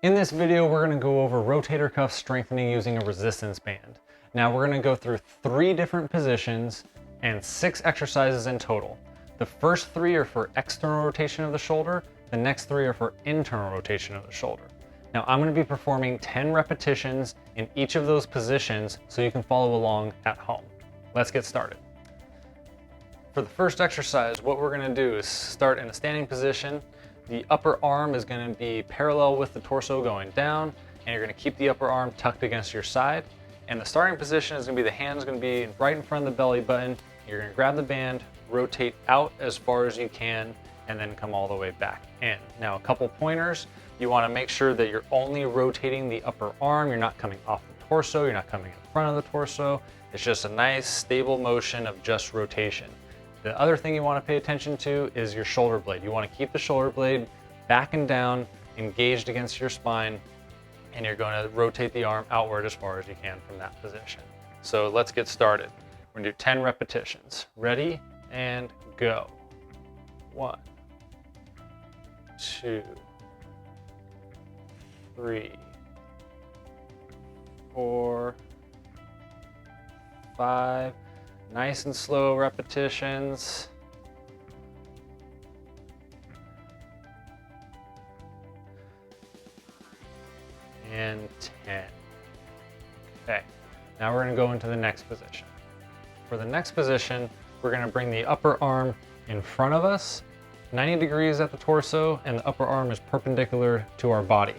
In this video, we're going to go over rotator cuff strengthening using a resistance band. Now we're going to go through 3 different positions and 6 exercises in total. The first 3 are for external rotation of the shoulder. The next 3 are for internal rotation of the shoulder. Now I'm going to be performing 10 repetitions in each of those positions so you can follow along at home. Let's get started. For the first exercise, what we're going to do is start in a standing position. The upper arm is going to be parallel with the torso going down, and you're going to keep the upper arm tucked against your side. And the starting position is going to be the hands going to be right in front of the belly button. You're going to grab the band, rotate out as far as you can, and then come all the way back in. Now, a couple pointers. You want to make sure that you're only rotating the upper arm. You're not coming off the torso. You're not coming in front of the torso. It's just a nice, stable motion of just rotation. The other thing you want to pay attention to is your shoulder blade. You want to keep the shoulder blade back and down, engaged against your spine, and you're going to rotate the arm outward as far as you can from that position. So let's get started. We're going to do 10 repetitions. Ready and go. 1, 2, 3, 4, 5. Nice and slow repetitions. And 10. Okay, now we're going to go into the next position. For the next position, we're going to bring the upper arm in front of us, 90 degrees at the torso, and the upper arm is perpendicular to our body.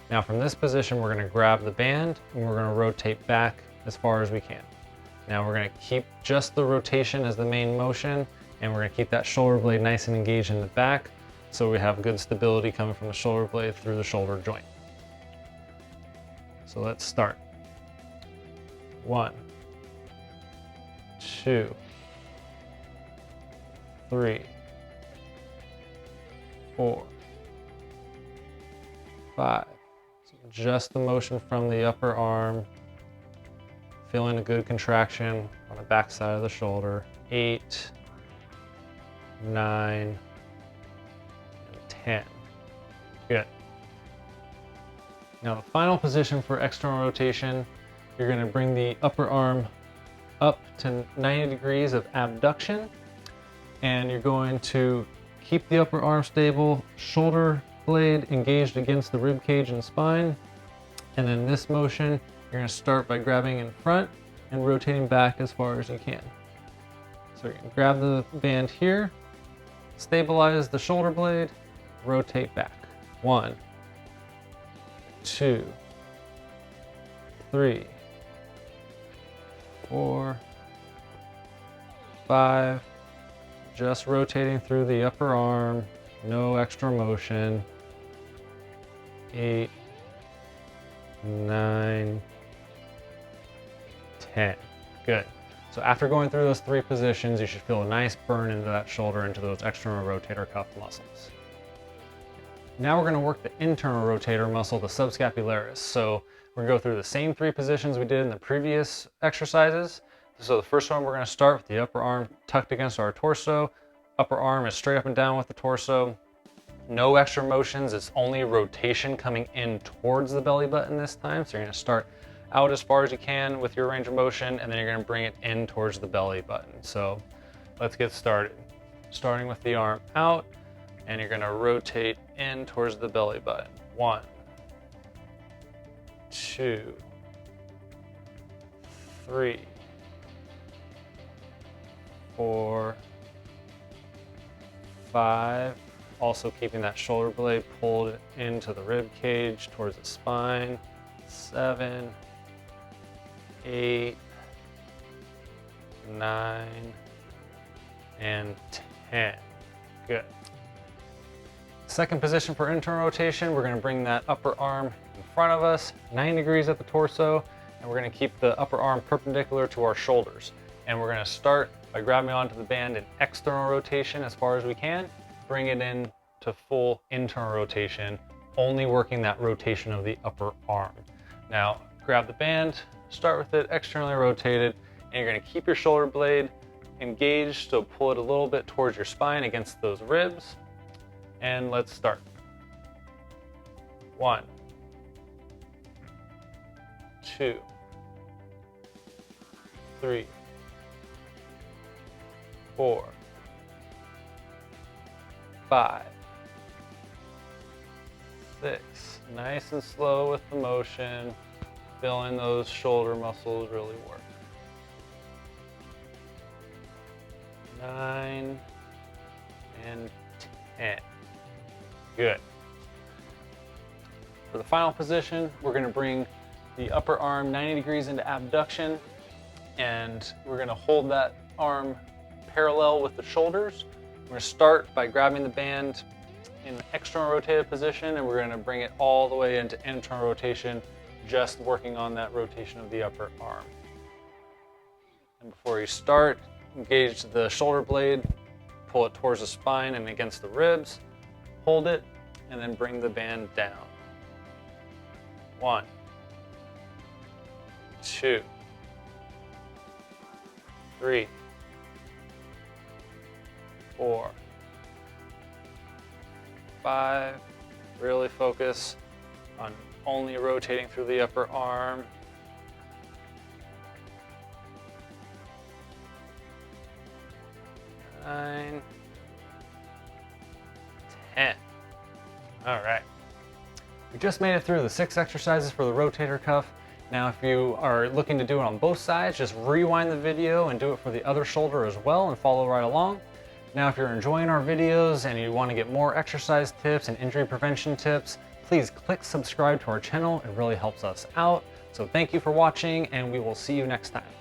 Now from this position, we're going to grab the band and we're going to rotate back as far as we can. Now we're going to keep just the rotation as the main motion, and we're going to keep that shoulder blade nice and engaged in the back so we have good stability coming from the shoulder blade through the shoulder joint. So let's start. 1, 2, 3, 4, 5. So just the motion from the upper arm. Feeling a good contraction on the back side of the shoulder. 8, 9, and 10. Good. Now the final position for external rotation, you're going to bring the upper arm up to 90 degrees of abduction, and you're going to keep the upper arm stable, shoulder blade engaged against the rib cage and spine. And then this motion, you're going to start by grabbing in front and rotating back as far as you can. So you're going to grab the band here, stabilize the shoulder blade, rotate back. 1, 2, 3, 4, 5. Just rotating through the upper arm, no extra motion. 8, 9, 10. Good. So after going through those 3 positions, you should feel a nice burn into that shoulder, into those external rotator cuff muscles. Now we're going to work the internal rotator muscle, the subscapularis. So we're going to go through the same 3 positions we did in the previous exercises. So the first one, we're going to start with the upper arm tucked against our torso. Upper arm is straight up and down with the torso. No extra motions, it's only rotation coming in towards the belly button this time. So you're going to start out as far as you can with your range of motion, and then you're going to bring it in towards the belly button. So let's get started. Starting with the arm out, and you're going to rotate in towards the belly button. 1, 2, 3, 4, 5. Also keeping that shoulder blade pulled into the rib cage towards the spine. 7, 8, 9, and 10. Good. Second position for internal rotation, we're going to bring that upper arm in front of us, 90 degrees at the torso, and we're going to keep the upper arm perpendicular to our shoulders. And we're going to start by grabbing onto the band in external rotation as far as we can. Bring it in to full internal rotation, only working that rotation of the upper arm. Now, grab the band, start with it externally rotated, and you're going to keep your shoulder blade engaged, so pull it a little bit towards your spine against those ribs. And let's start. 1, 2, 3, 4, 5, 6. Nice and slow with the motion. Feeling those shoulder muscles really work. 9 and 10. Good. For the final position, we're going to bring the upper arm 90 degrees into abduction, and we're going to hold that arm parallel with the shoulders. We're going to start by grabbing the band in external rotated position, and we're going to bring it all the way into internal rotation, just working on that rotation of the upper arm. And before you start, engage the shoulder blade, pull it towards the spine and against the ribs, hold it, and then bring the band down. 1, 2, 3, 4, 5. Really focus on only rotating through the upper arm. 9, 10. All right. We just made it through the 6 exercises for the rotator cuff. Now, if you are looking to do it on both sides, just rewind the video and do it for the other shoulder as well and follow right along. Now, if you're enjoying our videos and you want to get more exercise tips and injury prevention tips, please click subscribe to our channel. It really helps us out. So thank you for watching, and we will see you next time.